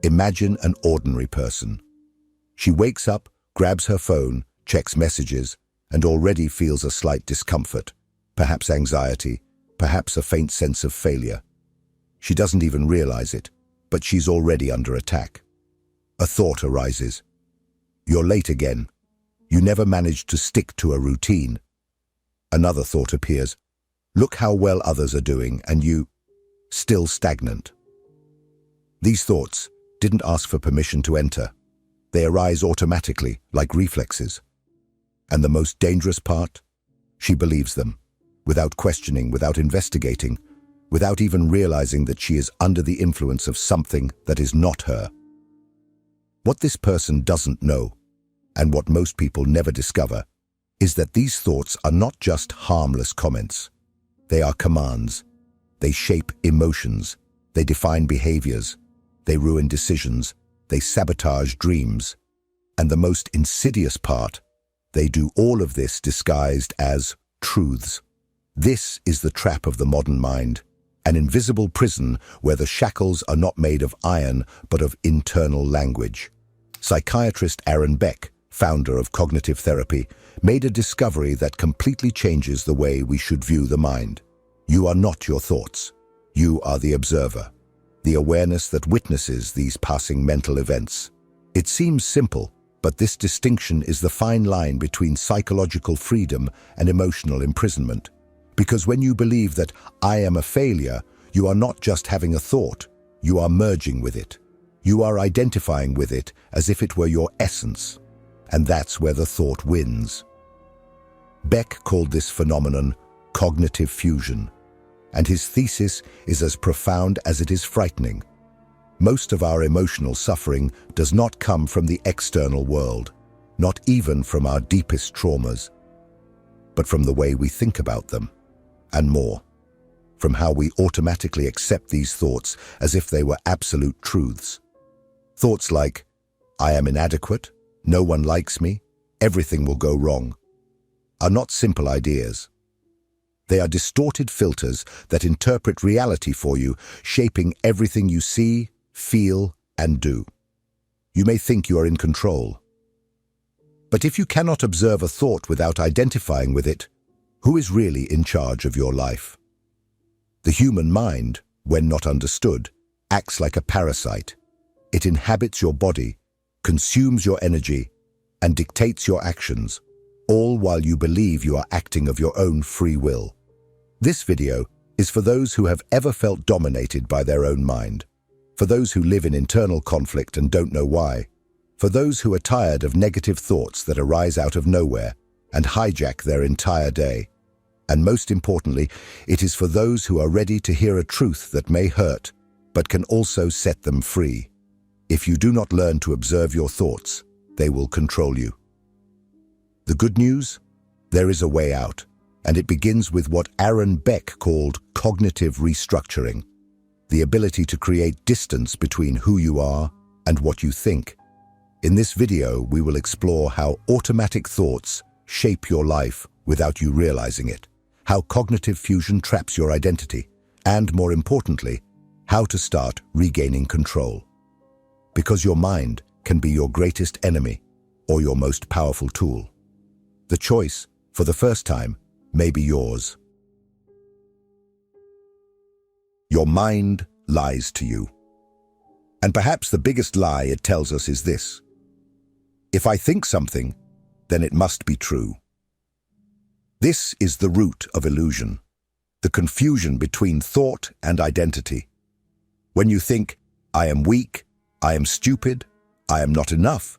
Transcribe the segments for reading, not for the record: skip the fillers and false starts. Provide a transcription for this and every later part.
Imagine an ordinary person. She wakes up, grabs her phone, checks messages, and already feels a slight discomfort, perhaps anxiety, perhaps a faint sense of failure. She doesn't even realize it, but she's already under attack. A thought arises. You're late again. You never managed to stick to a routine. Another thought appears. Look how well others are doing, and you, still stagnant. These thoughts didn't ask for permission to enter. They arise automatically, like reflexes. And the most dangerous part? She believes them, without questioning, without investigating, without even realizing that she is under the influence of something that is not her. What this person doesn't know, and what most people never discover, is that these thoughts are not just harmless comments. They are commands. They shape emotions. They define behaviors. They ruin decisions. They sabotage dreams. And the most insidious part, they do all of this disguised as truths. This is the trap of the modern mind, an invisible prison where the shackles are not made of iron but of internal language. Psychiatrist Aaron Beck, founder of cognitive therapy, made a discovery that completely changes the way we should view the mind. You are not your thoughts. You are the observer, the awareness that witnesses these passing mental events. It seems simple, but this distinction is the fine line between psychological freedom and emotional imprisonment. Because when you believe that I am a failure, you are not just having a thought, you are merging with it. You are identifying with it as if it were your essence. And that's where the thought wins. Beck called this phenomenon cognitive fusion, and his thesis is as profound as it is frightening. Most of our emotional suffering does not come from the external world, not even from our deepest traumas, but from the way we think about them, and more, from how we automatically accept these thoughts as if they were absolute truths. Thoughts like, I am inadequate, no one likes me, everything will go wrong, are not simple ideas. They are distorted filters that interpret reality for you, shaping everything you see, feel, and do. You may think you are in control. But if you cannot observe a thought without identifying with it, who is really in charge of your life? The human mind, when not understood, acts like a parasite. It inhabits your body, consumes your energy, and dictates your actions, all while you believe you are acting of your own free will. This video is for those who have ever felt dominated by their own mind, for those who live in internal conflict and don't know why, for those who are tired of negative thoughts that arise out of nowhere and hijack their entire day. And most importantly, it is for those who are ready to hear a truth that may hurt, but can also set them free. If you do not learn to observe your thoughts, they will control you. The good news? There is a way out, and it begins with what Aaron Beck called cognitive restructuring, the ability to create distance between who you are and what you think. In this video, we will explore how automatic thoughts shape your life without you realizing it, how cognitive fusion traps your identity, and more importantly, how to start regaining control. Because your mind can be your greatest enemy or your most powerful tool. The choice, for the first time, may be yours. Your mind lies to you. And perhaps the biggest lie it tells us is this: if I think something, then it must be true. This is the root of illusion, the confusion between thought and identity. When you think, I am weak, I am stupid, I am not enough,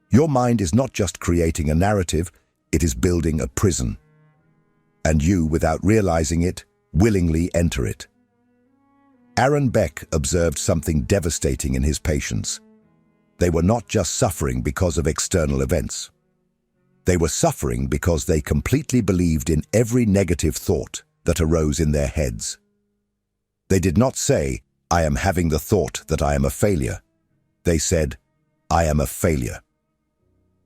your mind is not just creating a narrative, it is building a prison. And you, without realizing it, willingly enter it. Aaron Beck observed something devastating in his patients. They were not just suffering because of external events. They were suffering because they completely believed in every negative thought that arose in their heads. They did not say, I am having the thought that I am a failure. They said, I am a failure.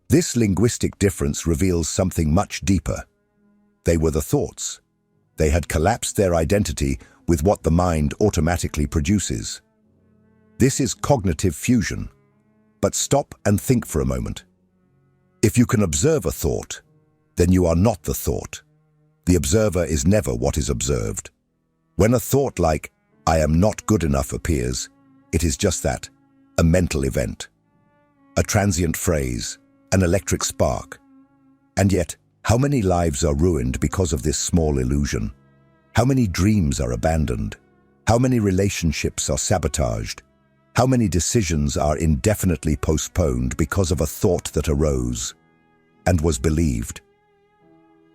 This linguistic difference reveals something much deeper. They were the thoughts. They had collapsed their identity with what the mind automatically produces. This is cognitive fusion. But stop and think for a moment. If you can observe a thought, then you are not the thought. The observer is never what is observed. When a thought like, "I am not good enough" appears, it is just that, a mental event. A transient phrase, an electric spark. And yet, how many lives are ruined because of this small illusion? How many dreams are abandoned? How many relationships are sabotaged? How many decisions are indefinitely postponed because of a thought that arose and was believed?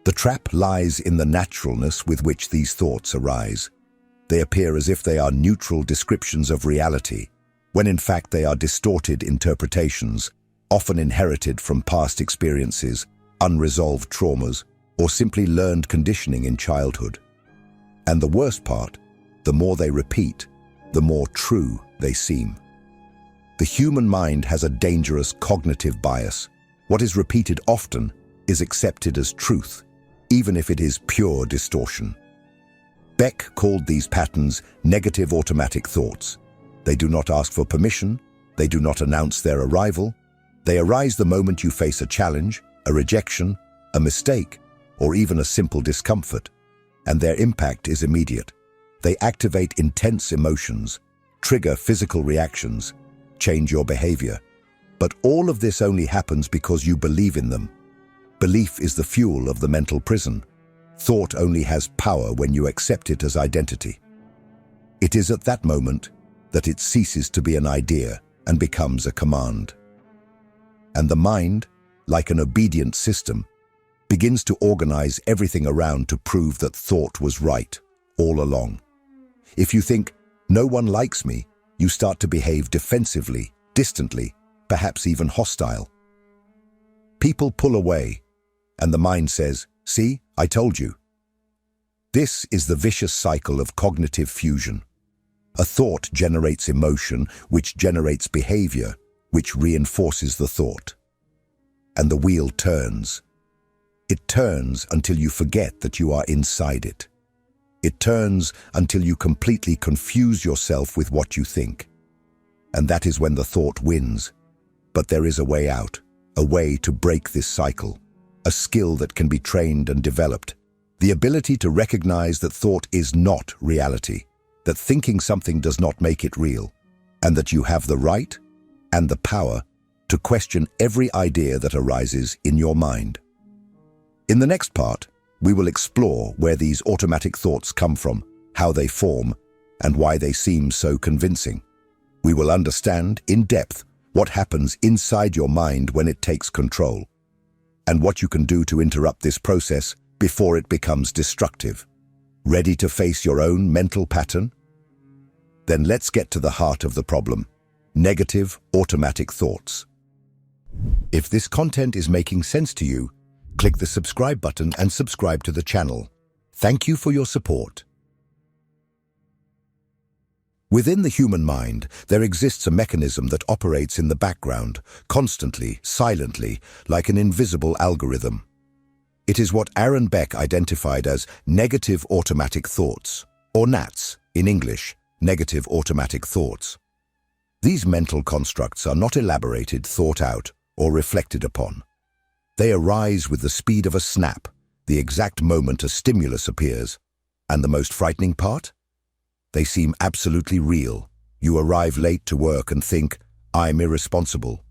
The trap lies in the naturalness with which these thoughts arise. They appear as if they are neutral descriptions of reality, when in fact they are distorted interpretations, often inherited from past experiences, unresolved traumas, or simply learned conditioning in childhood. And the worst part, the more they repeat, the more true they seem. The human mind has a dangerous cognitive bias. What is repeated often is accepted as truth, even if it is pure distortion. Beck called these patterns negative automatic thoughts. They do not ask for permission, they do not announce their arrival. They arise the moment you face a challenge, a rejection, a mistake, or even a simple discomfort, and their impact is immediate. They activate intense emotions, trigger physical reactions, change your behavior. But all of this only happens because you believe in them. Belief is the fuel of the mental prison. Thought only has power when you accept it as identity. It is at that moment that it ceases to be an idea and becomes a command. And the mind, like an obedient system, begins to organize everything around to prove that thought was right all along. If you think, "No one likes me," you start to behave defensively, distantly, perhaps even hostile. People pull away, and the mind says, "See, I told you." This is the vicious cycle of cognitive fusion. A thought generates emotion, which generates behavior, which reinforces the thought. And the wheel turns. It turns until you forget that you are inside it. It turns until you completely confuse yourself with what you think. And that is when the thought wins. But there is a way out, a way to break this cycle, a skill that can be trained and developed. The ability to recognize that thought is not reality, that thinking something does not make it real, and that you have the right and the power to question every idea that arises in your mind. In the next part, we will explore where these automatic thoughts come from, how they form, and why they seem so convincing. We will understand in depth what happens inside your mind when it takes control, and what you can do to interrupt this process before it becomes destructive. Ready to face your own mental pattern? Then let's get to the heart of the problem: negative automatic thoughts. If this content is making sense to you, click the subscribe button and subscribe to the channel. Thank you for your support. Within the human mind, there exists a mechanism that operates in the background, constantly, silently, like an invisible algorithm. It is what Aaron Beck identified as negative automatic thoughts, or NATs in English, negative automatic thoughts. These mental constructs are not elaborated, thought out, or reflected upon. They arise with the speed of a snap, the exact moment a stimulus appears. And the most frightening part? They seem absolutely real. You arrive late to work and think, "I'm irresponsible."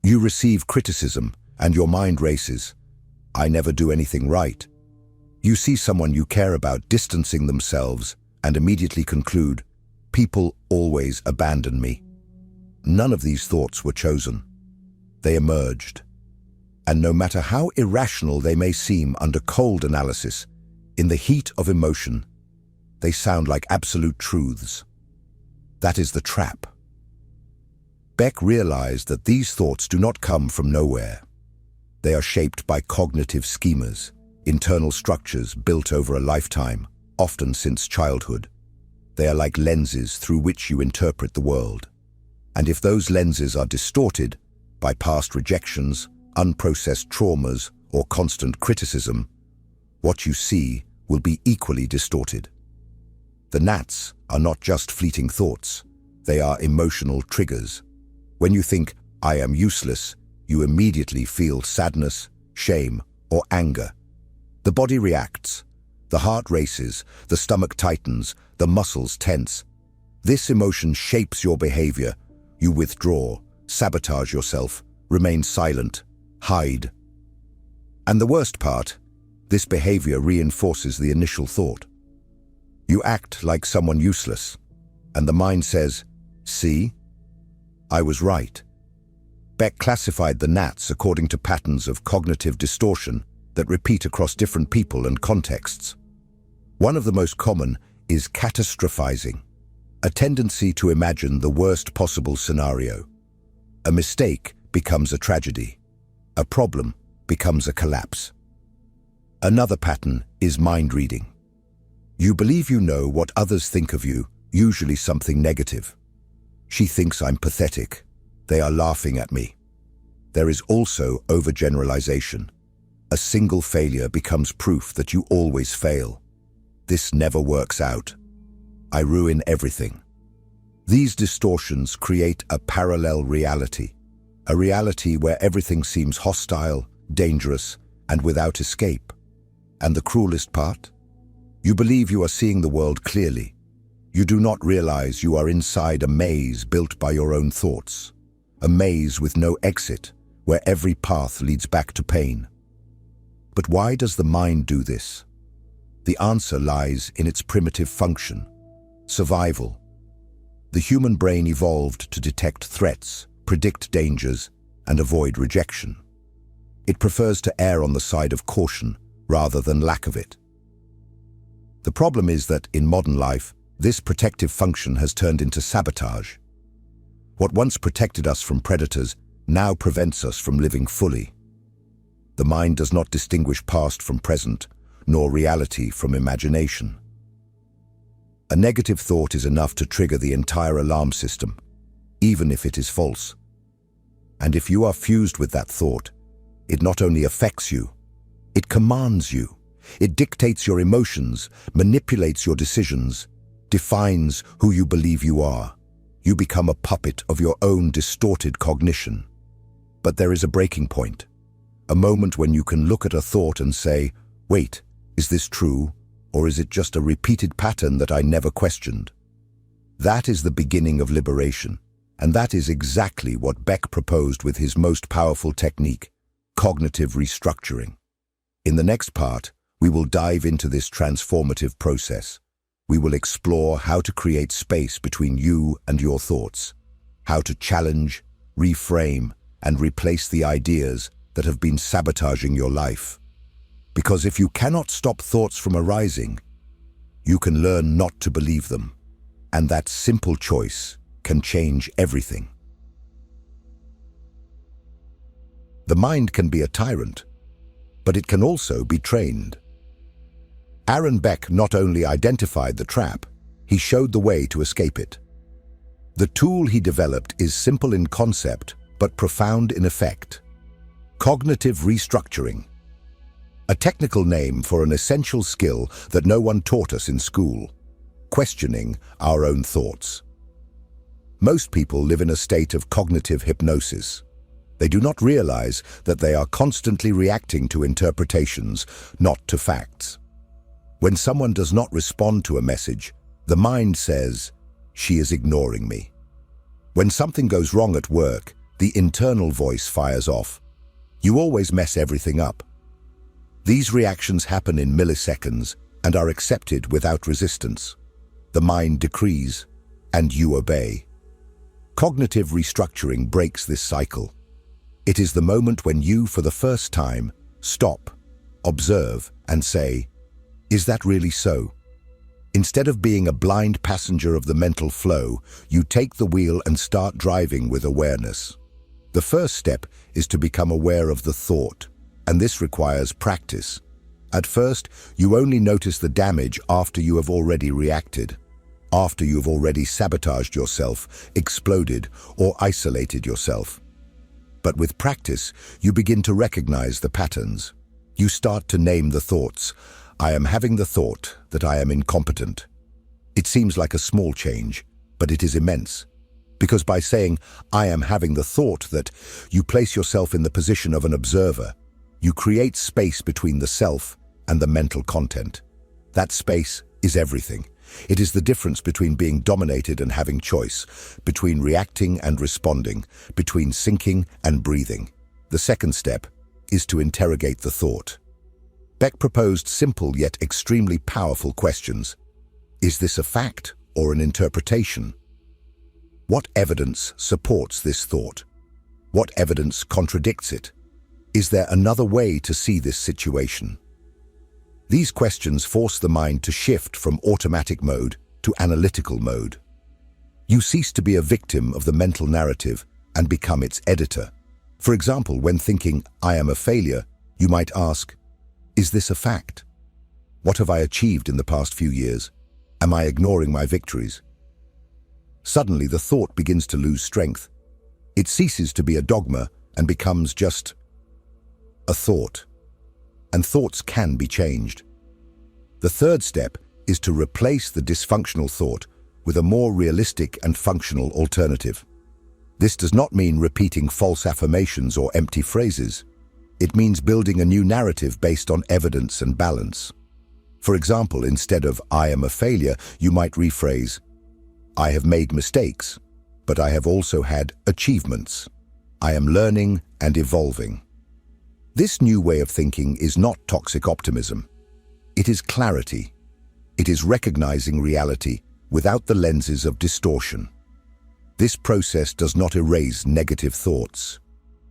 You receive criticism, and your mind races. "I never do anything right." You see someone you care about distancing themselves and immediately conclude, "People always abandon me." None of these thoughts were chosen. They emerged. And no matter how irrational they may seem under cold analysis, in the heat of emotion, they sound like absolute truths. That is the trap. Beck realized that these thoughts do not come from nowhere. They are shaped by cognitive schemas, internal structures built over a lifetime, often since childhood. They are like lenses through which you interpret the world. And if those lenses are distorted by past rejections, unprocessed traumas, or constant criticism, what you see will be equally distorted. The NATs are not just fleeting thoughts. They are emotional triggers. When you think, "I am useless," you immediately feel sadness, shame, or anger. The body reacts. The heart races, the stomach tightens, the muscles tense. This emotion shapes your behavior. You withdraw, sabotage yourself, remain silent, hide. And the worst part, this behavior reinforces the initial thought. You act like someone useless, and the mind says, "See? I was right." Beck classified the gnats according to patterns of cognitive distortion that repeat across different people and contexts. One of the most common is catastrophizing, a tendency to imagine the worst possible scenario. A mistake becomes a tragedy. A problem becomes a collapse. Another pattern is mind reading. You believe you know what others think of you, usually something negative. "She thinks I'm pathetic. They are laughing at me." There is also overgeneralization. A single failure becomes proof that you always fail. "This never works out. I ruin everything." These distortions create a parallel reality, a reality where everything seems hostile, dangerous, and without escape. And the cruelest part? You believe you are seeing the world clearly. You do not realize you are inside a maze built by your own thoughts, a maze with no exit, where every path leads back to pain. But why does the mind do this? The answer lies in its primitive function: survival. The human brain evolved to detect threats, predict dangers, and avoid rejection. It prefers to err on the side of caution rather than lack of it. The problem is that, in modern life, this protective function has turned into sabotage. What once protected us from predators now prevents us from living fully. The mind does not distinguish past from present, nor reality from imagination. A negative thought is enough to trigger the entire alarm system, even if it is false. And if you are fused with that thought, it not only affects you, it commands you. It dictates your emotions, manipulates your decisions, defines who you believe you are. You become a puppet of your own distorted cognition. But there is a breaking point, a moment when you can look at a thought and say, "Wait, is this true, or is it just a repeated pattern that I never questioned?" That is the beginning of liberation, and that is exactly what Beck proposed with his most powerful technique, cognitive restructuring. In the next part, we will dive into this transformative process. We will explore how to create space between you and your thoughts, how to challenge, reframe, and replace the ideas that have been sabotaging your life. Because if you cannot stop thoughts from arising, you can learn not to believe them, and that simple choice can change everything. The mind can be a tyrant, but it can also be trained. Aaron Beck not only identified the trap, he showed the way to escape it. The tool he developed is simple in concept, but profound in effect. Cognitive restructuring, a technical name for an essential skill that no one taught us in school: questioning our own thoughts. Most people live in a state of cognitive hypnosis. They do not realize that they are constantly reacting to interpretations, not to facts. When someone does not respond to a message, the mind says, "She is ignoring me." When something goes wrong at work, the internal voice fires off, "You always mess everything up." These reactions happen in milliseconds and are accepted without resistance. The mind decrees, and you obey. Cognitive restructuring breaks this cycle. It is the moment when you, for the first time, stop, observe, and say, "Is that really so?" Instead of being a blind passenger of the mental flow, you take the wheel and start driving with awareness. The first step is to become aware of the thought, and this requires practice. At first, you only notice the damage after you have already reacted, after you have already sabotaged yourself, exploded, or isolated yourself. But with practice, you begin to recognize the patterns. You start to name the thoughts. "I am having the thought that I am incompetent." It seems like a small change, but it is immense. Because by saying, I am having the thought, that you place yourself in the position of an observer, you create space between the self and the mental content. That space is everything. It is the difference between being dominated and having choice, between reacting and responding, between sinking and breathing. The second step is to interrogate the thought. Beck proposed simple yet extremely powerful questions. Is this a fact or an interpretation? What evidence supports this thought? What evidence contradicts it? Is there another way to see this situation? These questions force the mind to shift from automatic mode to analytical mode. You cease to be a victim of the mental narrative and become its editor. For example, when thinking, I am a failure, you might ask, is this a fact? What have I achieved in the past few years? Am I ignoring my victories? Suddenly, the thought begins to lose strength. It ceases to be a dogma and becomes just a thought. And thoughts can be changed. The third step is to replace the dysfunctional thought with a more realistic and functional alternative. This does not mean repeating false affirmations or empty phrases. It means building a new narrative based on evidence and balance. For example, instead of I am a failure, you might rephrase, I have made mistakes, but I have also had achievements. I am learning and evolving. This new way of thinking is not toxic optimism. It is clarity. It is recognizing reality without the lenses of distortion. This process does not erase negative thoughts.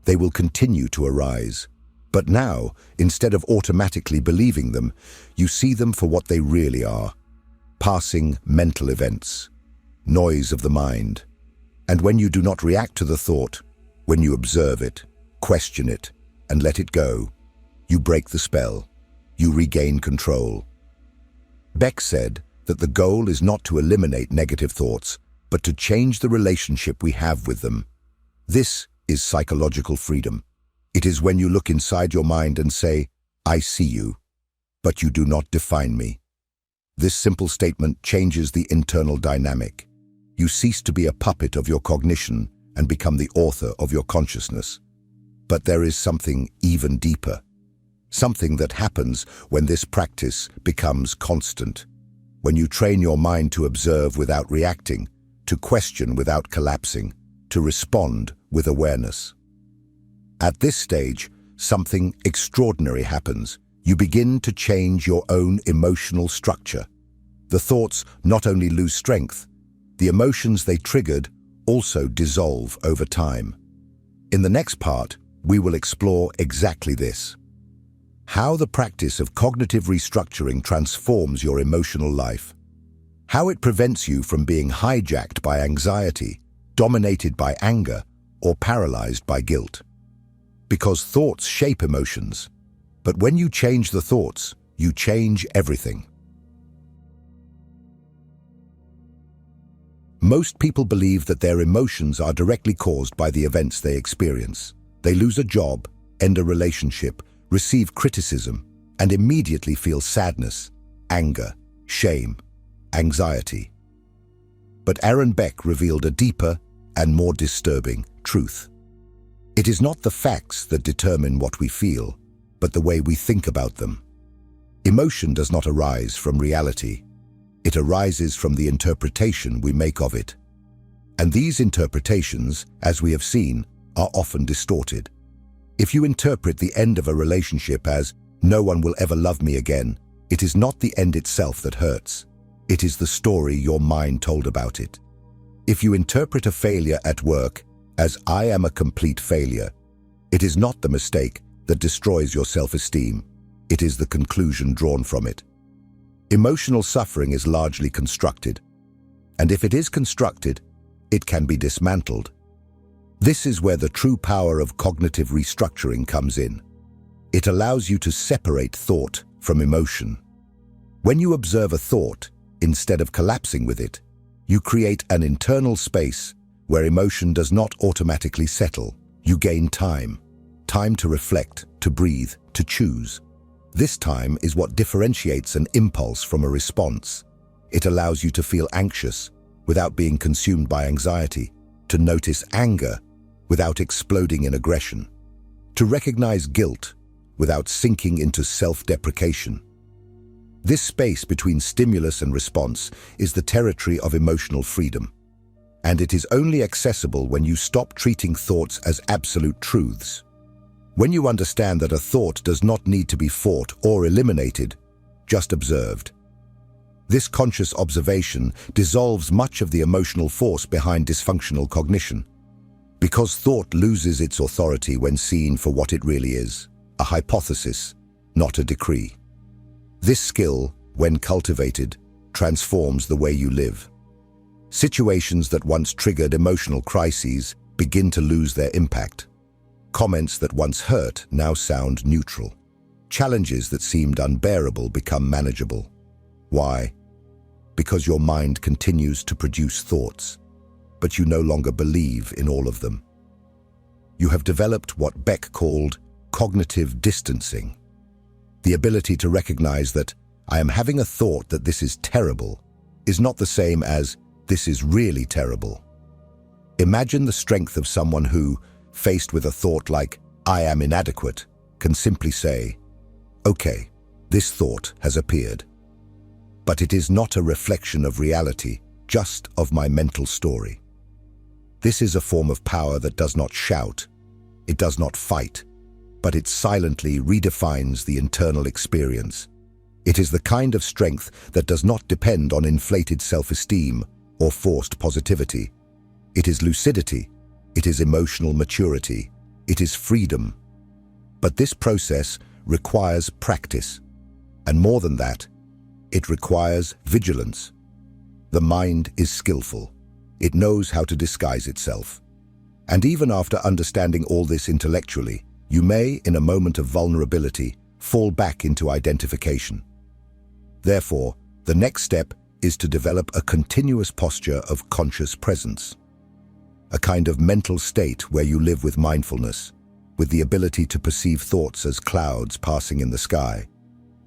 They will continue to arise. But now, instead of automatically believing them, you see them for what they really are: passing mental events, noise of the mind. And when you do not react to the thought, when you observe it, question it, and let it go, you break the spell. You regain control. Beck said that the goal is not to eliminate negative thoughts, but to change the relationship we have with them. This is psychological freedom. It is when you look inside your mind and say, I see you, but you do not define me. This simple statement changes the internal dynamic. You cease to be a puppet of your cognition and become the author of your consciousness. But there is something even deeper. Something that happens when this practice becomes constant. When you train your mind to observe without reacting, to question without collapsing, to respond with awareness. At this stage, something extraordinary happens. You begin to change your own emotional structure. The thoughts not only lose strength, the emotions they triggered also dissolve over time. In the next part, we will explore exactly this. How the practice of cognitive restructuring transforms your emotional life. How it prevents you from being hijacked by anxiety, dominated by anger, or paralyzed by guilt. Because thoughts shape emotions. But when you change the thoughts, you change everything. Most people believe that their emotions are directly caused by the events they experience. They lose a job, end a relationship, receive criticism, and immediately feel sadness, anger, shame, anxiety. But Aaron Beck revealed a deeper and more disturbing truth. It is not the facts that determine what we feel, but the way we think about them. Emotion does not arise from reality. It arises from the interpretation we make of it. And these interpretations, as we have seen, are often distorted. If you interpret the end of a relationship as, no one will ever love me again, it is not the end itself that hurts. It is the story your mind told about it. If you interpret a failure at work as, I am a complete failure, it is not the mistake that destroys your self-esteem. It is the conclusion drawn from it. Emotional suffering is largely constructed, and if it is constructed, it can be dismantled. This is where the true power of cognitive restructuring comes in. It allows you to separate thought from emotion. When you observe a thought, instead of collapsing with it, you create an internal space where emotion does not automatically settle. You gain time to reflect, to breathe, to choose. This time is what differentiates an impulse from a response. It allows you to feel anxious without being consumed by anxiety, to notice anger without exploding in aggression, to recognize guilt without sinking into self-deprecation. This space between stimulus and response is the territory of emotional freedom, and it is only accessible when you stop treating thoughts as absolute truths. When you understand that a thought does not need to be fought or eliminated, just observed. This conscious observation dissolves much of the emotional force behind dysfunctional cognition, because thought loses its authority when seen for what it really is, a hypothesis, not a decree. This skill, when cultivated, transforms the way you live. Situations that once triggered emotional crises begin to lose their impact. Comments that once hurt now sound neutral. Challenges that seemed unbearable become manageable. Why? Because your mind continues to produce thoughts, but you no longer believe in all of them. You have developed what Beck called cognitive distancing, the ability to recognize that I am having a thought that this is terrible is not the same as this is really terrible. Imagine the strength of someone who, faced with a thought like, I am inadequate, can simply say, okay, this thought has appeared. But it is not a reflection of reality, just of my mental story. This is a form of power that does not shout, it does not fight, but it silently redefines the internal experience. It is the kind of strength that does not depend on inflated self-esteem or forced positivity. It is lucidity, it is emotional maturity, it is freedom. But this process requires practice, and more than that, it requires vigilance. The mind is skillful. It knows how to disguise itself. And even after understanding all this intellectually, you may, in a moment of vulnerability, fall back into identification. Therefore, the next step is to develop a continuous posture of conscious presence, a kind of mental state where you live with mindfulness, with the ability to perceive thoughts as clouds passing in the sky,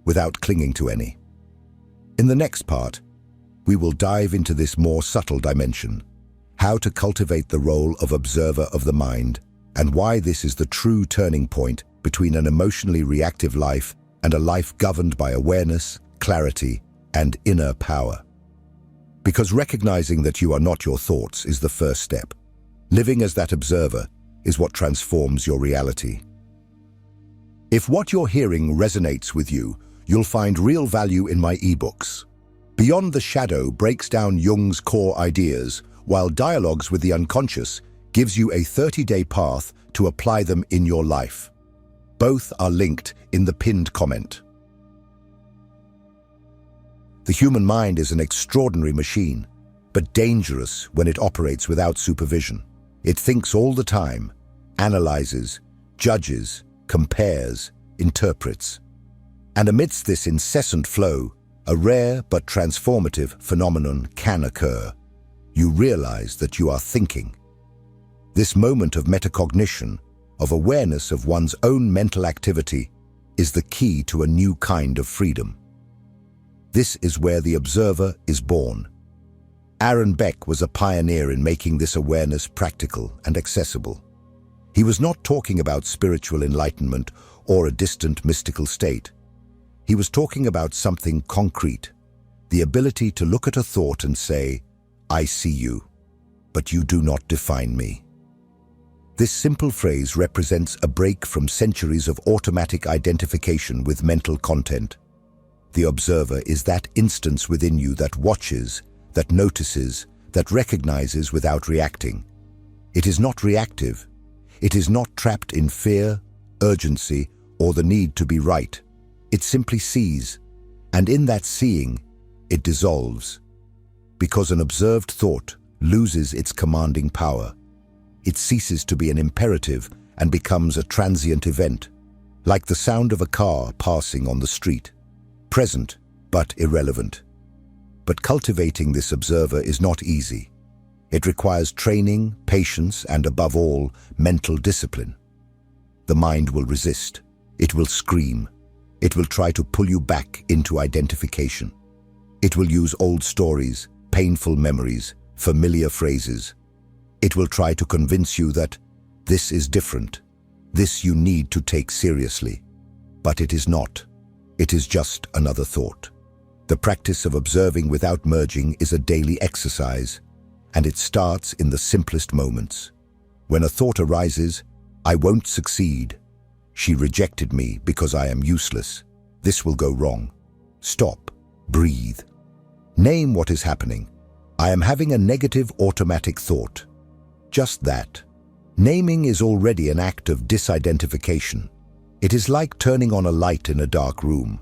without clinging to any. In the next part, we will dive into this more subtle dimension, how to cultivate the role of observer of the mind, and why this is the true turning point between an emotionally reactive life and a life governed by awareness, clarity, and inner power. Because recognizing that you are not your thoughts is the first step. Living as that observer is what transforms your reality. If what you're hearing resonates with you, you'll find real value in my ebooks. Beyond the Shadow breaks down Jung's core ideas, while Dialogues with the Unconscious gives you a 30-day path to apply them in your life. Both are linked in the pinned comment. The human mind is an extraordinary machine, but dangerous when it operates without supervision. It thinks all the time, analyzes, judges, compares, interprets. And amidst this incessant flow, a rare but transformative phenomenon can occur. You realize that you are thinking. This moment of metacognition, of awareness of one's own mental activity, is the key to a new kind of freedom. This is where the observer is born. Aaron Beck was a pioneer in making this awareness practical and accessible. He was not talking about spiritual enlightenment or a distant mystical state. He was talking about something concrete, the ability to look at a thought and say, I see you, but you do not define me. This simple phrase represents a break from centuries of automatic identification with mental content. The observer is that instance within you that watches, that notices, that recognizes without reacting. It is not reactive. It is not trapped in fear, urgency, or the need to be right. It simply sees, and in that seeing, it dissolves. Because an observed thought loses its commanding power. It ceases to be an imperative and becomes a transient event, like the sound of a car passing on the street. Present, but irrelevant. But cultivating this observer is not easy. It requires training, patience, and above all, mental discipline. The mind will resist. It will scream. It will try to pull you back into identification. It will use old stories, painful memories, familiar phrases. It will try to convince you that this is different, this you need to take seriously. But it is not. It is just another thought. The practice of observing without merging is a daily exercise, and it starts in the simplest moments. When a thought arises, "I won't succeed. She rejected me because I am useless. This will go wrong." Stop. Breathe. Name what is happening. "I am having a negative automatic thought." Just that. Naming is already an act of disidentification. It is like turning on a light in a dark room.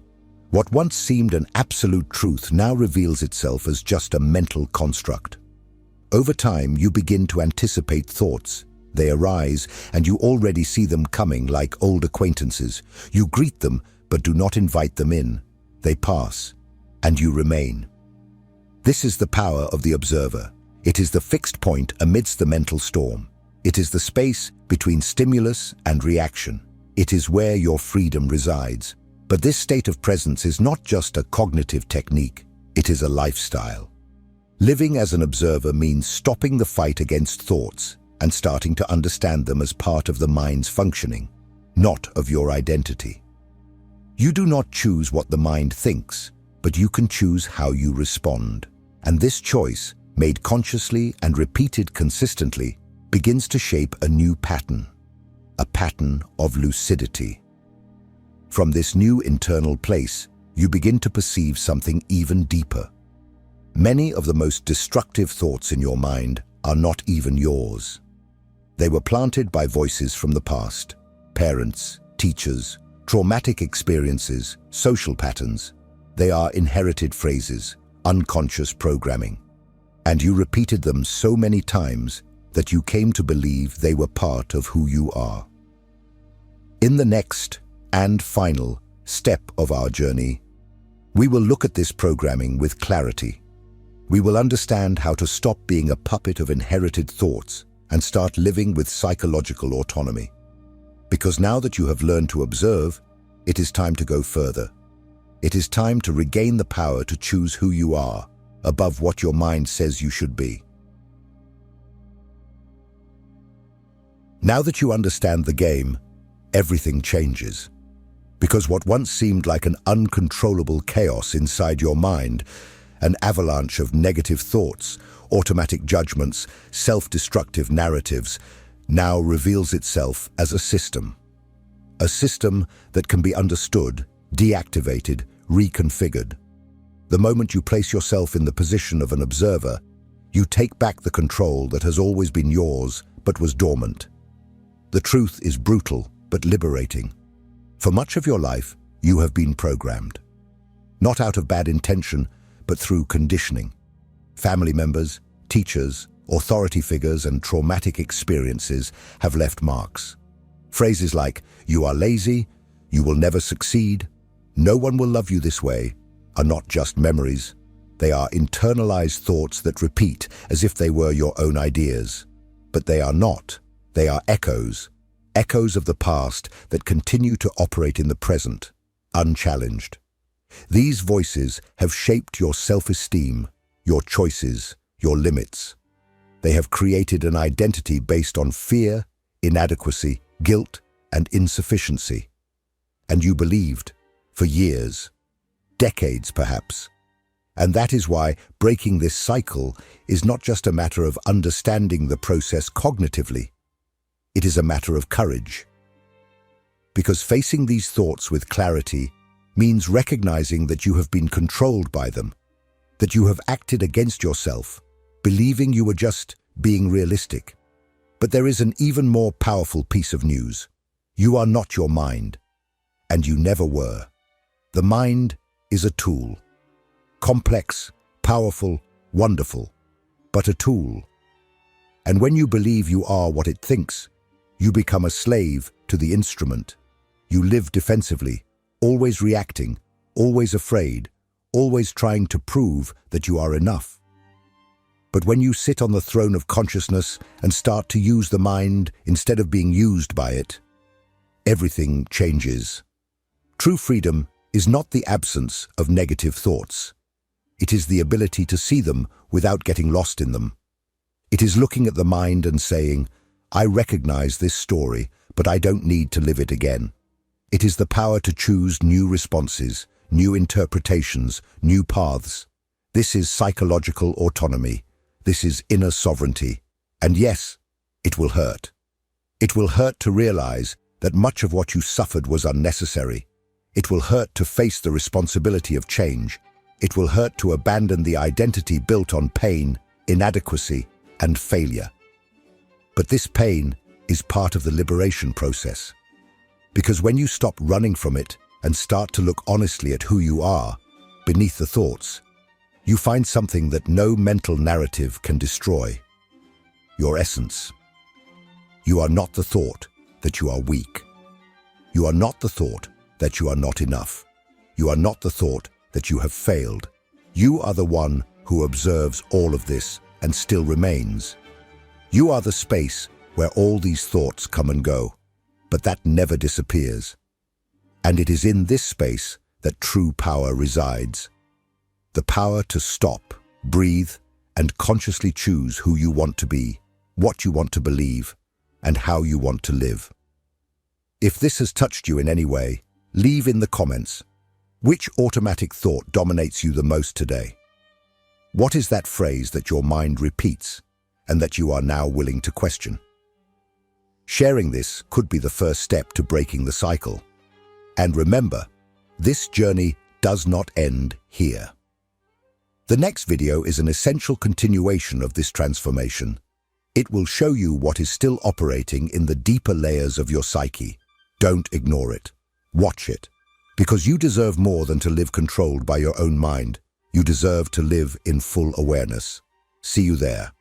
What once seemed an absolute truth now reveals itself as just a mental construct. Over time, you begin to anticipate thoughts. They arise, and you already see them coming like old acquaintances. You greet them, but do not invite them in. They pass, and you remain. This is the power of the observer. It is the fixed point amidst the mental storm. It is the space between stimulus and reaction. It is where your freedom resides. But this state of presence is not just a cognitive technique. It is a lifestyle. Living as an observer means stopping the fight against thoughts and starting to understand them as part of the mind's functioning, not of your identity. You do not choose what the mind thinks, but you can choose how you respond. And this choice, made consciously and repeated consistently, begins to shape a new pattern, a pattern of lucidity. From this new internal place, you begin to perceive something even deeper. Many of the most destructive thoughts in your mind are not even yours. They were planted by voices from the past, parents, teachers, traumatic experiences, social patterns. They are inherited phrases, unconscious programming. And you repeated them so many times that you came to believe they were part of who you are. In the next and final step of our journey, we will look at this programming with clarity. We will understand how to stop being a puppet of inherited thoughts and start living with psychological autonomy. Because now that you have learned to observe, it is time to go further. It is time to regain the power to choose who you are, above what your mind says you should be. Now that you understand the game, everything changes. Because what once seemed like an uncontrollable chaos inside your mind, an avalanche of negative thoughts, automatic judgments, self-destructive narratives, now reveals itself as a system. A system that can be understood, deactivated, reconfigured. The moment you place yourself in the position of an observer, you take back the control that has always been yours but was dormant. The truth is brutal but liberating. For much of your life, you have been programmed. Not out of bad intention, but through conditioning. Family members, teachers, authority figures, and traumatic experiences have left marks. Phrases like, "You are lazy," "You will never succeed," "No one will love you this way," are not just memories. They are internalized thoughts that repeat as if they were your own ideas. But they are not. They are echoes. Echoes of the past that continue to operate in the present, unchallenged. These voices have shaped your self-esteem, your choices, your limits. They have created an identity based on fear, inadequacy, guilt, and insufficiency. And you believed, for years, decades perhaps. And that is why breaking this cycle is not just a matter of understanding the process cognitively. It is a matter of courage. Because facing these thoughts with clarity means recognizing that you have been controlled by them, that you have acted against yourself, believing you were just being realistic. But there is an even more powerful piece of news. You are not your mind, and you never were. The mind is a tool. Complex, powerful, wonderful, but a tool. And when you believe you are what it thinks, you become a slave to the instrument. You live defensively, always reacting, always afraid, always trying to prove that you are enough. But when you sit on the throne of consciousness and start to use the mind instead of being used by it, everything changes. True freedom is not the absence of negative thoughts. It is the ability to see them without getting lost in them. It is looking at the mind and saying, I recognize this story, but I don't need to live it again. It is the power to choose new responses, new interpretations, new paths. This is psychological autonomy. This is inner sovereignty. And yes, it will hurt. It will hurt to realize that much of what you suffered was unnecessary. It will hurt to face the responsibility of change. It will hurt to abandon the identity built on pain, inadequacy, and failure. But this pain is part of the liberation process. Because when you stop running from it and start to look honestly at who you are, beneath the thoughts, you find something that no mental narrative can destroy. Your essence. You are not the thought that you are weak. You are not the thought that you are not enough. You are not the thought that you have failed. You are the one who observes all of this and still remains. You are the space where all these thoughts come and go, but that never disappears. And it is in this space that true power resides. The power to stop, breathe, and consciously choose who you want to be, what you want to believe, and how you want to live. If this has touched you in any way, leave in the comments. Which automatic thought dominates you the most today? What is that phrase that your mind repeats and that you are now willing to question? Sharing this could be the first step to breaking the cycle. And remember, this journey does not end here. The next video is an essential continuation of this transformation. It will show you what is still operating in the deeper layers of your psyche. Don't ignore it. Watch it. Because you deserve more than to live controlled by your own mind. You deserve to live in full awareness. See you there.